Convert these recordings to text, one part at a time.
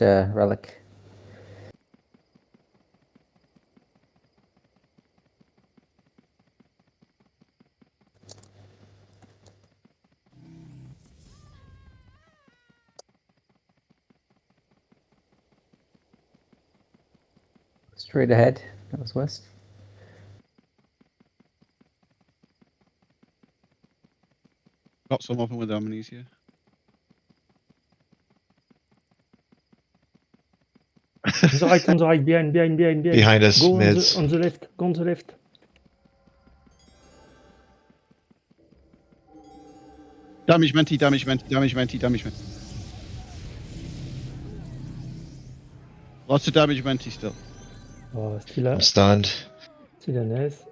northwest relic. Straight ahead, northwest. Got some of them with amnesia. On the right, behind. Behind us, Go mids. on the left, go on the left. Damage menti. Lots of damage menti still. Oh, still I'm stunned. still an S.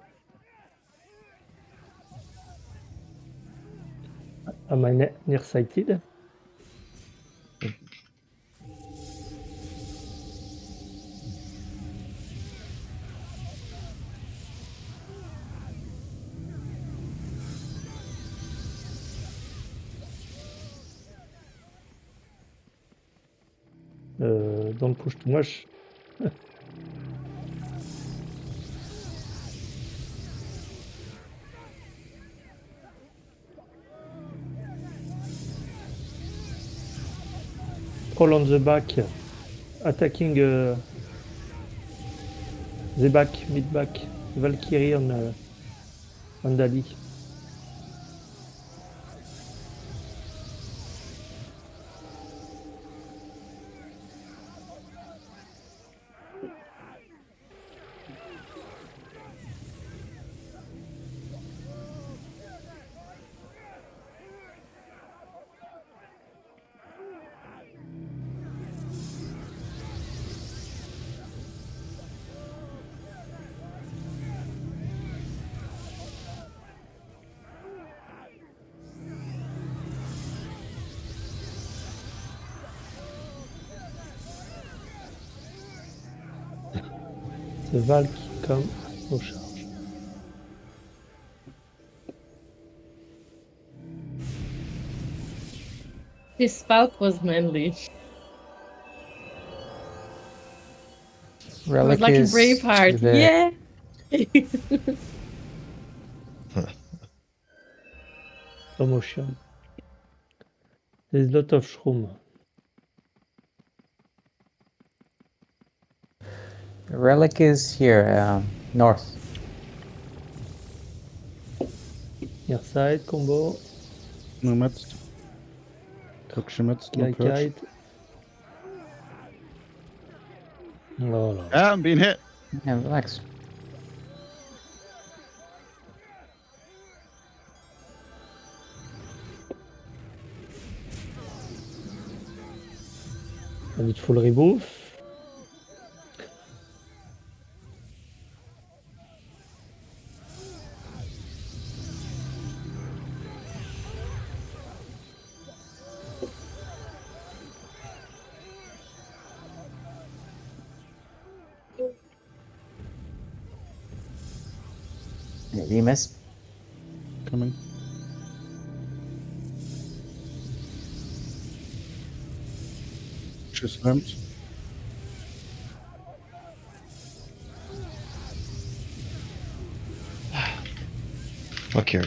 Am I nearsighted? Don't push too much. All on the back, attacking the back, mid back. Valkyrie on Dali. The Valk come au charge. This Falk was manly. It Relic was like in is Braveheart. to the- Yeah. Slow motion. There's a lot of shroom. Relic is here, north. Near side combo. No meds. Took meds, no Guy purge. kite. Voilà. Yeah, I'm being hit. Yeah, relax. I need full rebuff. Yeah, you miss. Coming. Just slammed. Look here.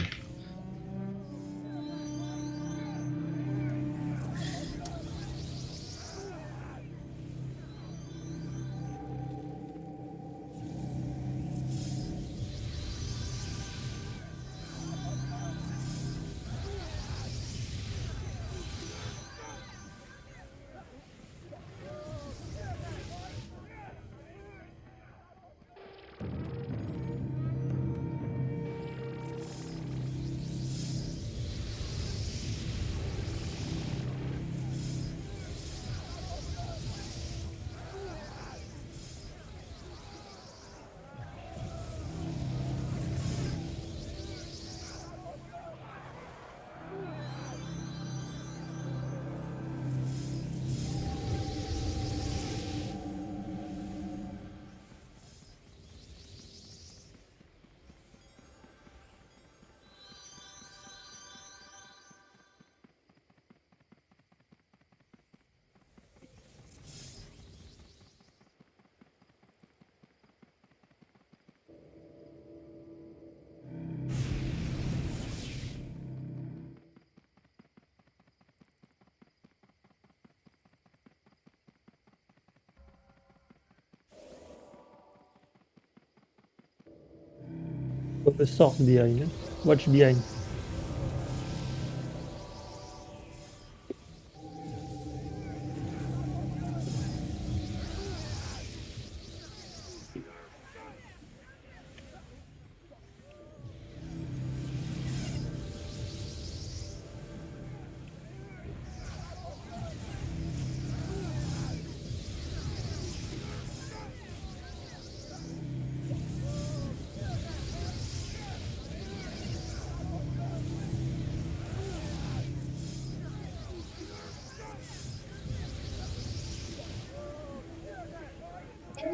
Got the source behind. Watch behind.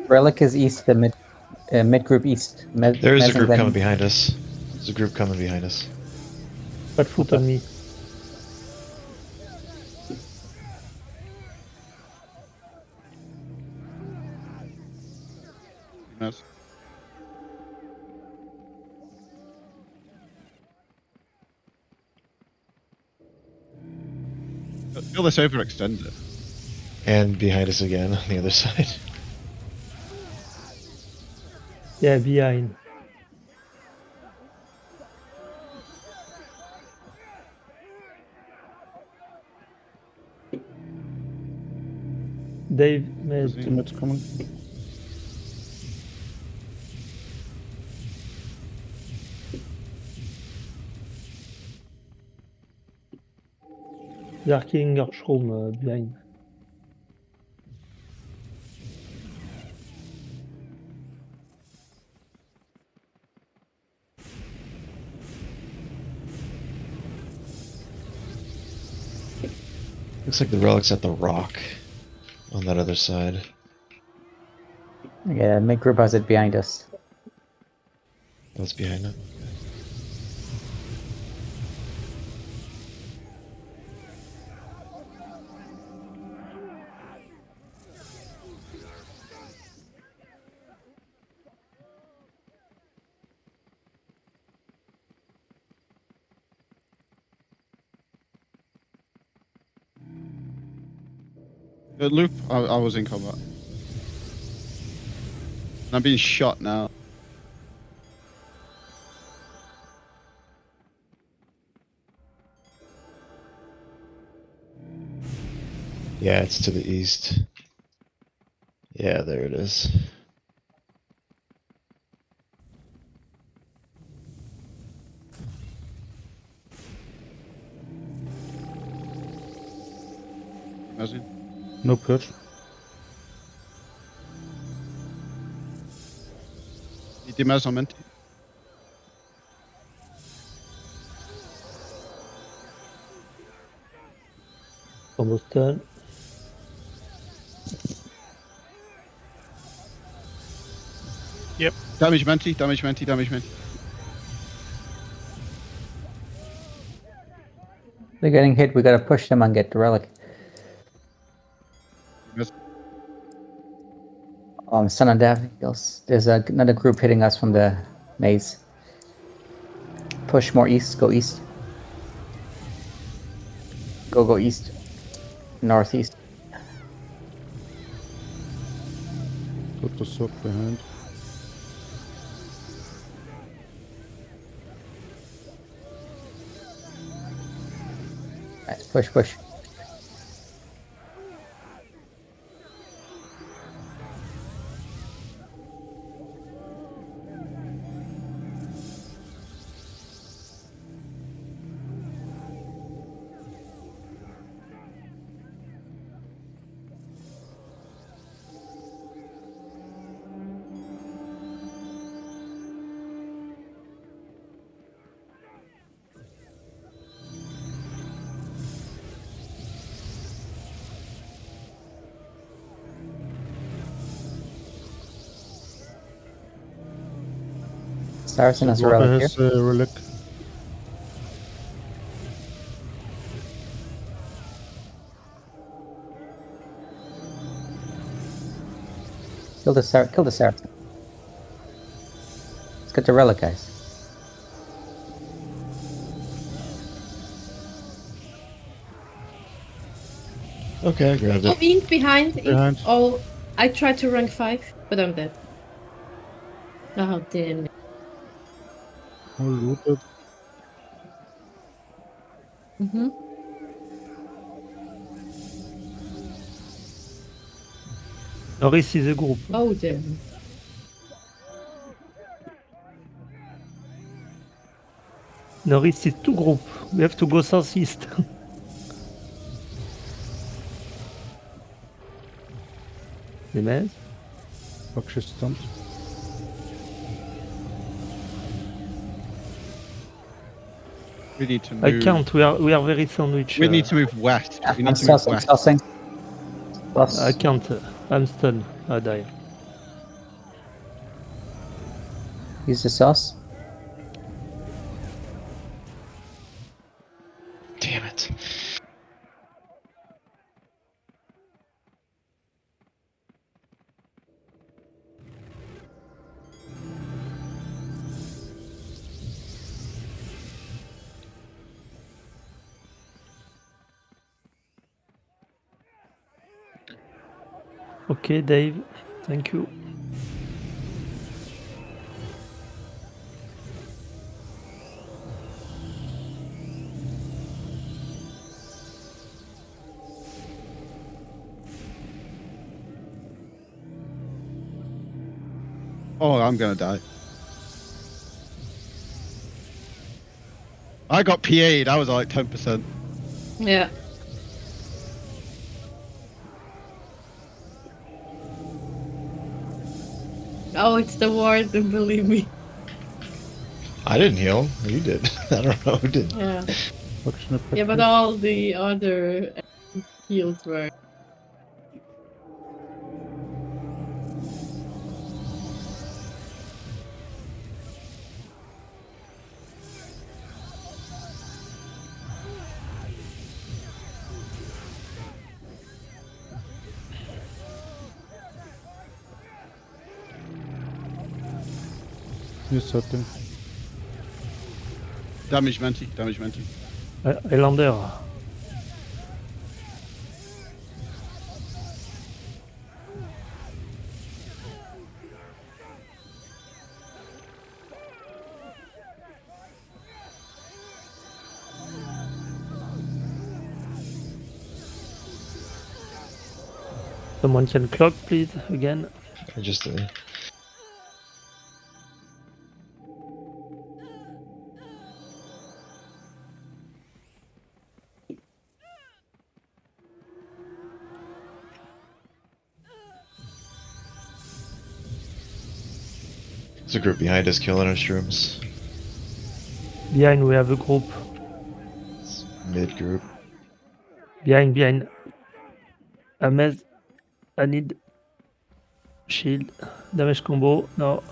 Relic is east, the mid group east. There is a group Mezzanine. coming behind us. There's a group coming behind us. Pas de foot on me. Mez. I feel this overextended. And behind us again on the other side. Yeah, behind. Dave, Mez. Teammates coming. They are killing our shroom behind. Looks like the relic's at the rock on that other side. Yeah, mid group has it behind us. What's behind it? Loop, I was in combat. I'm being shot now. Yeah, it's to the east. Yeah, there it is. Imagine. No purge. Need the Mez on Menti. Almost done. Damage Menti, damage Menti, damage Menti. They're getting hit. We gotta push them and get the relic. Mez. Son of Daffodils. There's another group hitting us from the maze. Push more east. Go east. Go east. Northeast. Got the sock behind. Nice. Push. Saracen has a Water relic has here. a relic. Kill the Saracen. Let's get the relic, guys. Okay, I grabbed Oh, it. Ink behind. Behind. Oh, I tried to rank 5, but I'm dead. Oh, damn. All looted. Mm-hmm. Norris is a group. Oh, damn. Norris is two group. We have to go southeast. Les maises. Fuck, she's stumped. We need to I move. can't. We are very sandwich. We need to move west. We I'm need to move saucing, west. saucing. I Sauce. can't. I'm stunned. I die. Use the sauce. Damn it. Okay, Dave. Thank you. Oh, I'm gonna die. I got PA'd. I was like 10%. Yeah. Oh, it's the warden, believe me. I didn't heal. You did. I don't know who did. Yeah. Fuck, snap. Yeah, but all the other heals were. He's setting. Damage Menti. Damage Menti. Highlander. Someone can clock, please, again. I just did. There's a group behind us killing our shrooms. Behind, we have a group. It's mid group. Behind. Amez. I need shield. Damage combo. No.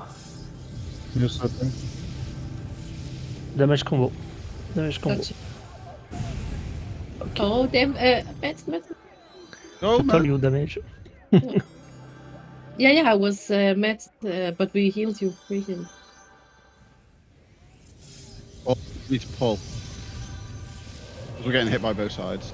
He's setting. Damage combo. Damage combo. Gotcha. Okay. Oh, damn. Mets. Go, I told man. you damage. Yeah, I was Mets, but we healed you. We healed. Oh, we need to pull. 'Cause we're getting hit by both sides.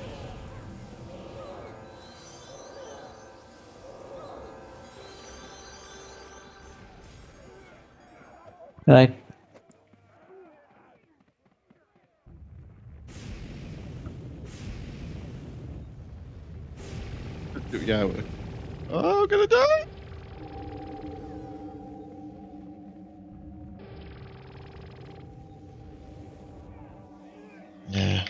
Right. Yeah. Oh, I'm gonna die. Yeah.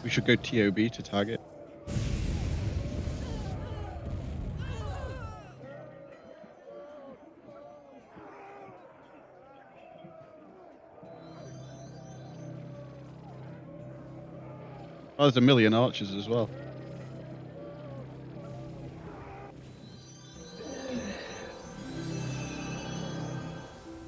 We should go TOB to target. Oh, there's a million archers as well.